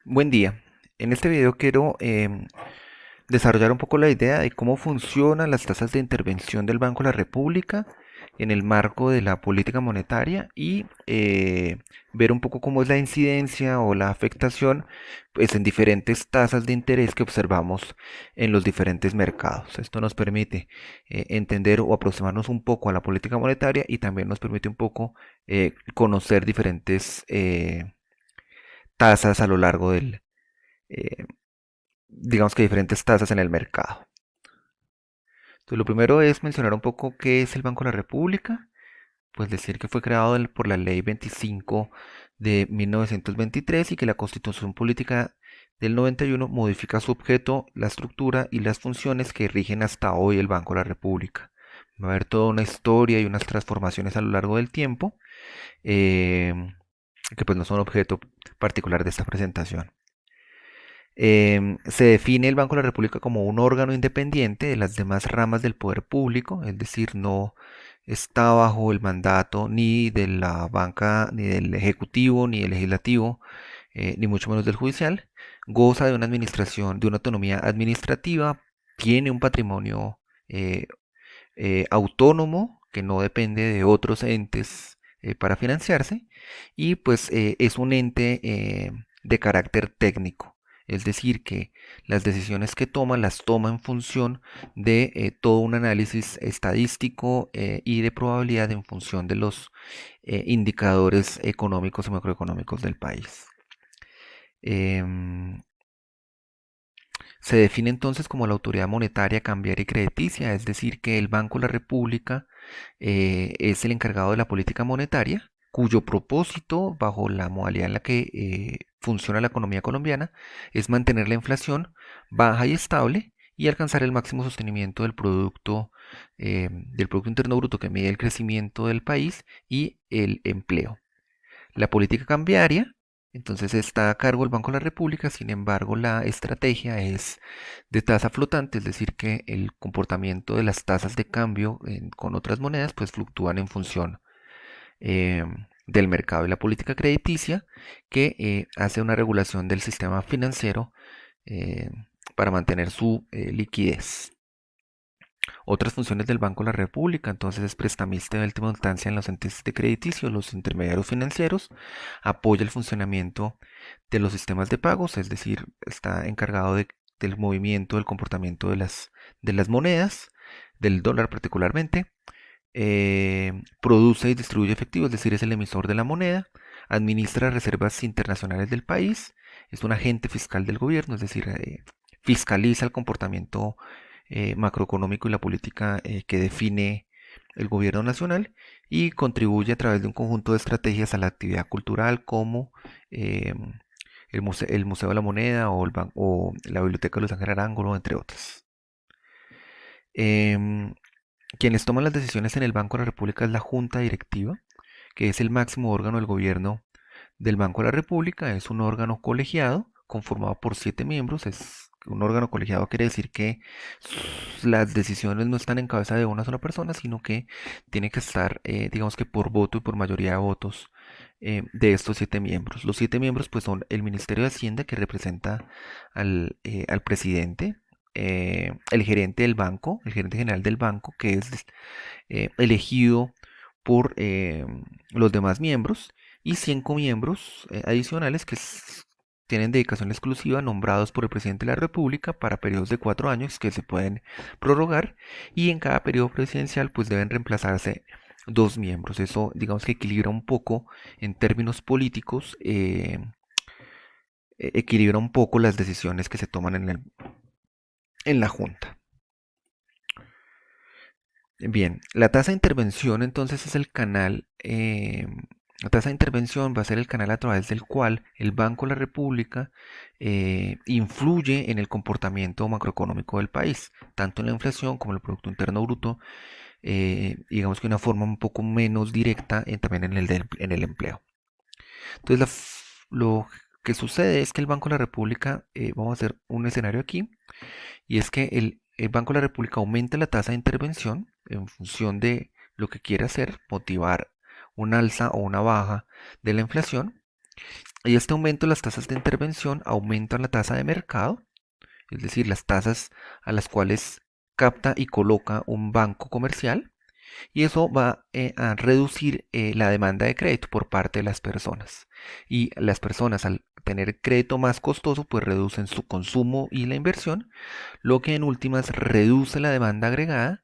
Buen día. En este video quiero desarrollar un poco la idea de cómo funcionan las tasas de intervención del Banco de la República en el marco de la política monetaria y ver un poco cómo es la incidencia o la afectación pues, en diferentes tasas de interés que observamos en los diferentes mercados. Esto nos permite entender o aproximarnos un poco a la política monetaria y también nos permite un poco conocer diferentes tasas a lo largo eh, digamos que diferentes tasas en el mercado. Entonces, lo primero es mencionar un poco qué es el Banco de la República, pues decir que fue creado por la Ley 25 de 1923 y que la Constitución Política del 91 modifica su objeto, la estructura y las funciones que rigen hasta hoy el Banco de la República. Va a haber toda una historia y unas transformaciones a lo largo del tiempo eh, que pues no son objeto particular de esta presentación. Se define el Banco de la República como un órgano independiente de las demás ramas del poder público, es decir, no está bajo el mandato ni de la banca, ni del ejecutivo, ni del legislativo, ni mucho menos del judicial. Goza de una administración, de una autonomía administrativa, tiene un patrimonio eh, autónomo que no depende de otros entes para financiarse y pues es un ente de carácter técnico. Es decir, que las decisiones que toma las toma en función de todo un análisis estadístico y de probabilidad en función de los indicadores económicos y macroeconómicos del país. Em, Se define entonces como la autoridad monetaria, cambiaria y crediticia, es decir, que el Banco de la República es el encargado de la política monetaria, cuyo propósito, bajo la modalidad en la que funciona la economía colombiana, es mantener la inflación baja y estable y alcanzar el máximo sostenimiento del Producto Interno Bruto que mide el crecimiento del país y el empleo. La política cambiaria, entonces está a cargo del Banco de la República, sin embargo la estrategia es de tasa flotante, es decir, que el comportamiento de las tasas de cambio con otras monedas pues fluctúan en función eh, del mercado y la política crediticia que hace una regulación del sistema financiero eh, para mantener su liquidez. Otras funciones del Banco de la República, entonces es prestamista de última instancia en los entes de crediticio, los intermediarios financieros, apoya el funcionamiento de los sistemas de pagos, es decir, está encargado del movimiento, del comportamiento de las monedas, del dólar particularmente, produce y distribuye efectivo, es decir, es el emisor de la moneda, administra reservas internacionales del país, es un agente fiscal del gobierno, es decir, fiscaliza el comportamiento macroeconómico y la política que define el gobierno nacional y contribuye a través de un conjunto de estrategias a la actividad cultural como eh, el Museo de la Moneda o la Biblioteca de Luis Ángel Arango, entre otras. Em, Quienes toman las decisiones en el Banco de la República es la Junta Directiva, que es el máximo órgano del gobierno del Banco de la República. Es un órgano colegiado conformado por 7 miembros. Es un órgano colegiado quiere decir que las decisiones no están en cabeza de una sola persona, sino que tiene que estar, digamos que por voto y por mayoría de votos de estos 7 miembros. Los 7 miembros pues son el Ministerio de Hacienda que representa al presidente, el gerente del banco, el gerente general del banco, que es elegido por los demás miembros, y 5 miembros adicionales tienen dedicación exclusiva, nombrados por el presidente de la República para periodos de 4 años que se pueden prorrogar, y en cada periodo presidencial pues deben reemplazarse 2 miembros. Eso digamos que equilibra un poco en términos políticos, equilibra un poco las decisiones que se toman en la Junta. Bien, la tasa de intervención entonces es el canal, la tasa de intervención va a ser el canal a través del cual el Banco de la República influye en el comportamiento macroeconómico del país, tanto en la inflación como en el Producto Interno Bruto, digamos que de una forma un poco menos directa también en el empleo. Entonces, lo que sucede es que el Banco de la República, vamos a hacer un escenario aquí, y es que el Banco de la República aumenta la tasa de intervención en función de lo que quiere hacer, motivar un alza o una baja de la inflación, Y este aumento de las tasas de intervención aumentan la tasa de mercado, es decir, las tasas a las cuales capta y coloca un banco comercial, y eso va a reducir la demanda de crédito por parte de las personas. Y las personas al tener crédito más costoso, pues reducen su consumo y la inversión, lo que en últimas reduce la demanda agregada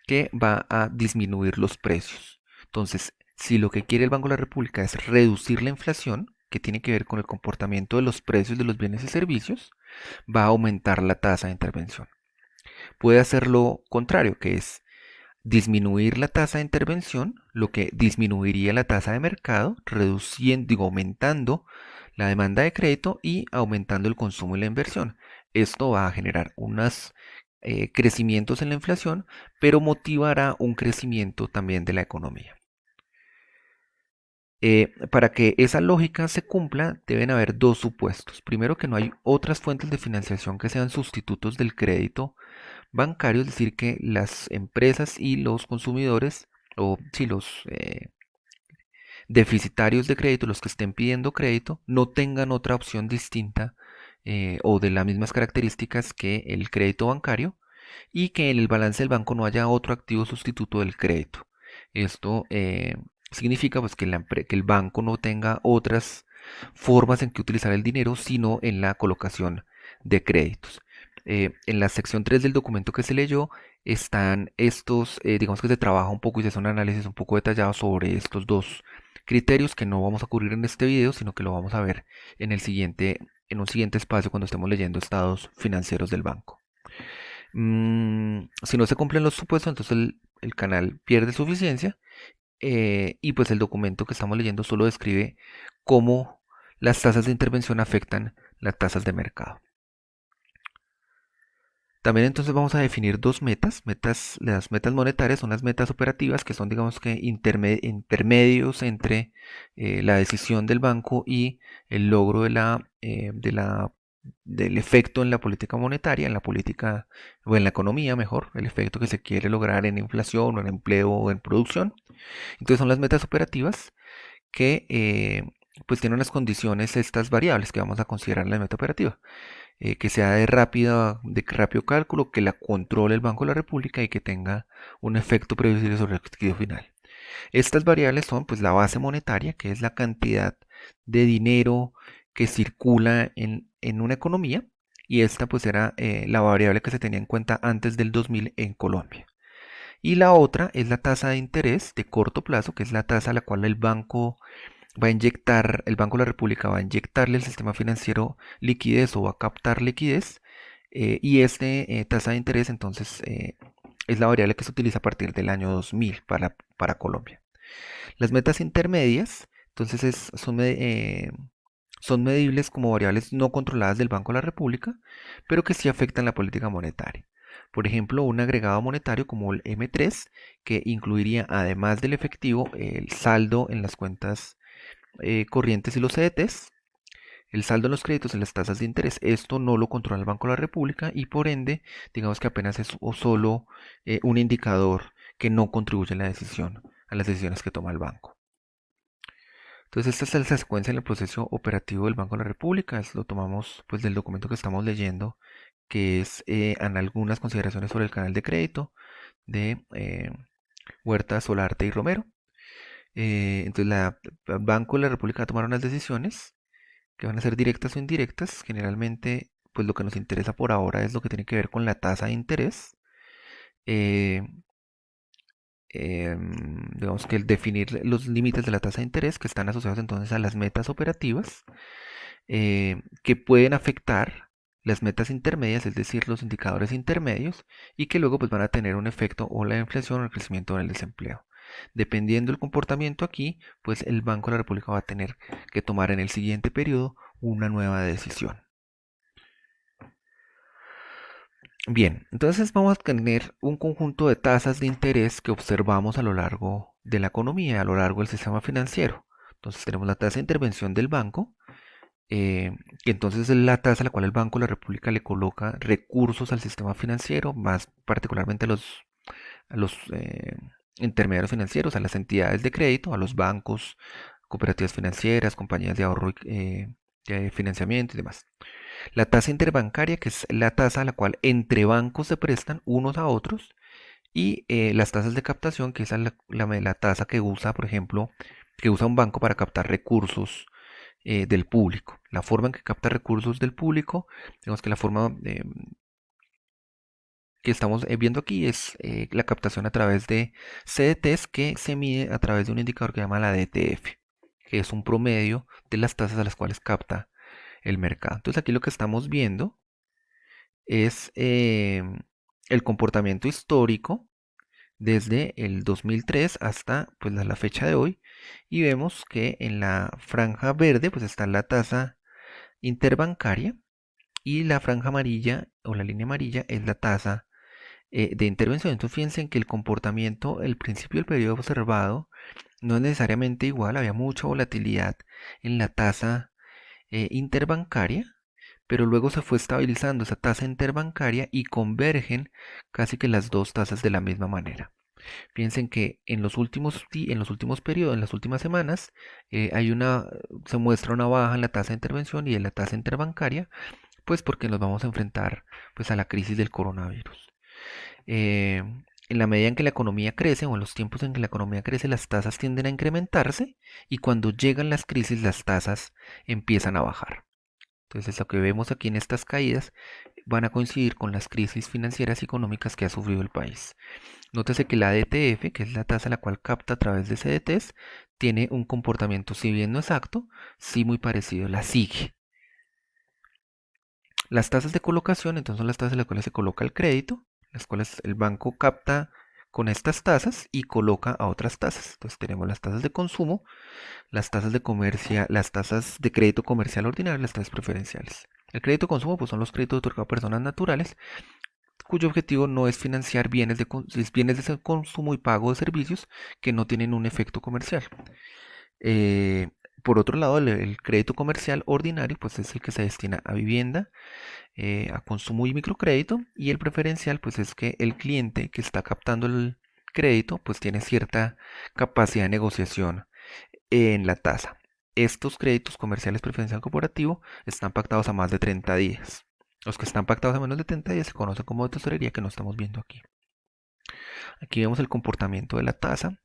que va a disminuir los precios. Entonces, si lo que quiere el Banco de la República es reducir la inflación, que tiene que ver con el comportamiento de los precios de los bienes y servicios, va a aumentar la tasa de intervención. Puede hacer lo contrario, que es disminuir la tasa de intervención, lo que disminuiría la tasa de mercado, reduciendo, digo, aumentando la demanda de crédito y aumentando el consumo y la inversión. Esto va a generar unos crecimientos en la inflación, pero motivará un crecimiento también de la economía. Para que esa lógica se cumpla, deben haber dos supuestos. Primero, que no hay otras fuentes de financiación que sean sustitutos del crédito bancario, es decir, que las empresas y los consumidores, o si los deficitarios de crédito, los que estén pidiendo crédito, no tengan otra opción distinta o de las mismas características que el crédito bancario, y que en el balance del banco no haya otro activo sustituto del crédito. Esto significa pues, que, que el banco no tenga otras formas en que utilizar el dinero, sino en la colocación de créditos. En la sección 3 del documento que se leyó están estos, digamos que se trabaja un poco y se hace un análisis un poco detallado sobre estos dos criterios que no vamos a cubrir en este video, sino que lo vamos a ver en un siguiente espacio cuando estemos leyendo estados financieros del banco. Si no se cumplen los supuestos, entonces el canal pierde su eficiencia, y pues el documento que estamos leyendo solo describe cómo las tasas de intervención afectan las tasas de mercado. También entonces vamos a definir dos metas. Las metas monetarias son las metas operativas, que son, digamos que intermedios entre la decisión del banco y el logro del efecto en la política monetaria, en la política o en la economía, mejor, el efecto que se quiere lograr en inflación o en empleo o en producción. Entonces son las metas operativas que pues tienen unas condiciones, estas variables que vamos a considerar en la meta operativa, que sea de rápido cálculo, que la controle el Banco de la República y que tenga un efecto previsible sobre el objetivo final. Estas variables son pues la base monetaria, que es la cantidad de dinero que circula en una economía, y esta pues era la variable que se tenía en cuenta antes del 2000 en Colombia. Y la otra es la tasa de interés de corto plazo, que es la tasa a la cual el Banco de la República va a inyectarle al sistema financiero liquidez o va a captar liquidez, y este tasa de interés entonces es la variable que se utiliza a partir del año 2000 para Colombia. Las metas intermedias entonces son medibles como variables no controladas del Banco de la República, pero que sí afectan la política monetaria. Por ejemplo, un agregado monetario como el M3, que incluiría además del efectivo el saldo en las cuentas corrientes y los CDTs, el saldo en los créditos y las tasas de interés. Esto no lo controla el Banco de la República y por ende, digamos que apenas es solo un indicador que no contribuye a las decisiones que toma el banco. Entonces esta es la secuencia en el proceso operativo del Banco de la República. Lo tomamos pues del documento que estamos leyendo, que es en algunas consideraciones sobre el canal de crédito de Huerta, Solarte y Romero. Entonces el Banco de la República va a tomar unas decisiones que van a ser directas o indirectas. Generalmente pues lo que nos interesa por ahora es lo que tiene que ver con la tasa de interés. Eh, digamos que el definir los límites de la tasa de interés que están asociados entonces a las metas operativas, que pueden afectar las metas intermedias, es decir, los indicadores intermedios, y que luego pues van a tener un efecto o la inflación o el crecimiento en el desempleo. Dependiendo del comportamiento aquí, pues el Banco de la República va a tener que tomar en el siguiente periodo una nueva decisión. Bien, entonces vamos a tener un conjunto de tasas de interés que observamos a lo largo de la economía, a lo largo del sistema financiero. Entonces tenemos la tasa de intervención del banco, que entonces es la tasa a la cual el Banco de la República le coloca recursos al sistema financiero, más particularmente a los intermediarios financieros, a las entidades de crédito, a los bancos cooperativas financieras, compañías de ahorro, de financiamiento y demás. La tasa interbancaria, que es la tasa a la cual entre bancos se prestan unos a otros, y las tasas de captación, que es la tasa que usa, por ejemplo, que usa un banco para captar recursos del público. La forma en que capta recursos del público, digamos que la forma que estamos viendo aquí es la captación a través de CDTs, que se mide a través de un indicador que se llama la DTF, que es un promedio de las tasas a las cuales capta el mercado. Entonces aquí lo que estamos viendo es el comportamiento histórico desde el 2003 hasta pues, la fecha de hoy, y vemos que en la franja verde pues está la tasa interbancaria, y la franja amarilla o la línea amarilla es la tasa de intervención. Entonces fíjense en que el comportamiento, el principio del periodo observado no es necesariamente igual, había mucha volatilidad en la tasa interbancaria, pero luego se fue estabilizando esa tasa interbancaria y convergen casi que las dos tasas de la misma manera. Piensen que en los últimos periodos, en las últimas semanas, se muestra una baja en la tasa de intervención y en la tasa interbancaria, pues porque nos vamos a enfrentar pues a la crisis del coronavirus. Eh, en la medida en que la economía crece o en los tiempos en que la economía crece, las tasas tienden a incrementarse, y cuando llegan las crisis, las tasas empiezan a bajar. Entonces, lo que vemos aquí en estas caídas van a coincidir con las crisis financieras y económicas que ha sufrido el país. Nótese que la DTF, que es la tasa la cual capta a través de CDTs, tiene un comportamiento, si bien no exacto, sí muy parecido. La sigue. Las tasas de colocación, entonces, son las tasas en las cuales se coloca el crédito, las cuales el banco capta con estas tasas y coloca a otras tasas. Entonces tenemos las tasas de consumo, las tasas de comercio, las tasas de crédito comercial ordinario, las tasas preferenciales. El crédito de consumo pues, son los créditos otorgados a personas naturales, cuyo objetivo no es financiar bienes de consumo y pago de servicios que no tienen un efecto comercial. Eh, por otro lado, el crédito comercial ordinario pues, es el que se destina a vivienda, a consumo y microcrédito, y el preferencial pues es que el cliente que está captando el crédito pues tiene cierta capacidad de negociación en la tasa. Estos créditos comerciales preferencial corporativo están pactados a más de 30 días. Los que están pactados a menos de 30 días se conocen como de tesorería, que no estamos viendo aquí. Aquí vemos el comportamiento de la tasa,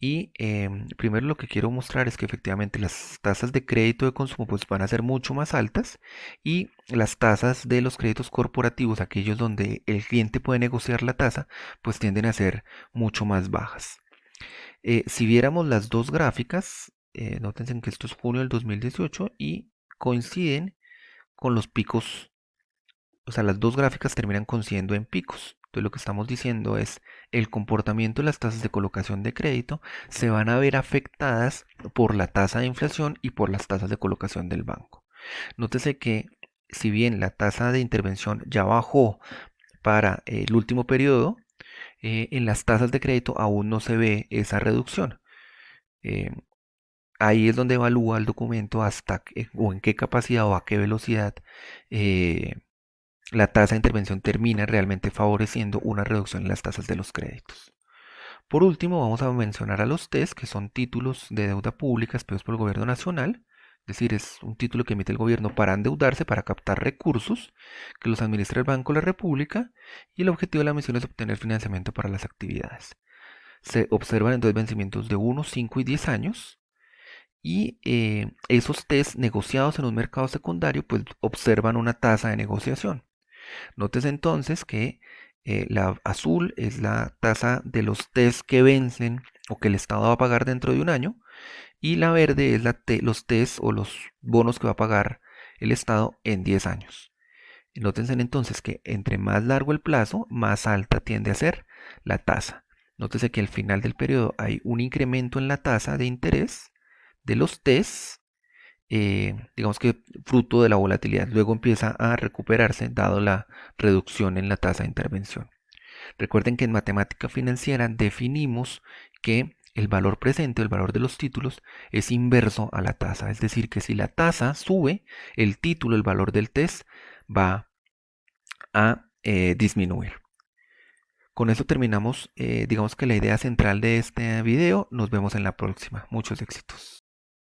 y primero lo que quiero mostrar es que efectivamente las tasas de crédito de consumo pues van a ser mucho más altas, y las tasas de los créditos corporativos, aquellos donde el cliente puede negociar la tasa, pues tienden a ser mucho más bajas. Si viéramos las dos gráficas, nótense que esto es junio del 2018 y coinciden con los picos, o sea, las dos gráficas terminan coincidiendo en picos. Entonces lo que estamos diciendo es el comportamiento de las tasas de colocación de crédito se van a ver afectadas por la tasa de inflación y por las tasas de colocación del banco. Nótese que si bien la tasa de intervención ya bajó para el último periodo, en las tasas de crédito aún no se ve esa reducción. Eh, Ahí es donde evalúa el documento o en qué capacidad o a qué velocidad eh, la tasa de intervención termina realmente favoreciendo una reducción en las tasas de los créditos. Por último, vamos a mencionar a los TES, que son títulos de deuda pública expedidos por el gobierno nacional. Es decir, es un título que emite el gobierno para endeudarse, para captar recursos, que los administra el Banco de la República, y el objetivo de la emisión es obtener financiamiento para las actividades. Se observan entonces vencimientos de 1, 5 y 10 años, y esos test negociados en un mercado secundario pues observan una tasa de negociación. Nótese entonces que la azul es la tasa de los test que vencen o que el Estado va a pagar dentro de un año, y la verde es los test o los bonos que va a pagar el Estado en 10 años. Nótense entonces que entre más largo el plazo, más alta tiende a ser la tasa. Nótese que al final del periodo hay un incremento en la tasa de interés de los TES, digamos que fruto de la volatilidad. Luego empieza a recuperarse dado la reducción en la tasa de intervención. Recuerden que en matemática financiera definimos que el valor presente, el valor de los títulos, es inverso a la tasa. Es decir, que si la tasa sube, el título, el valor del TES, va a disminuir. Con eso terminamos, digamos que la idea central de este video. Nos vemos en la próxima. Muchos éxitos.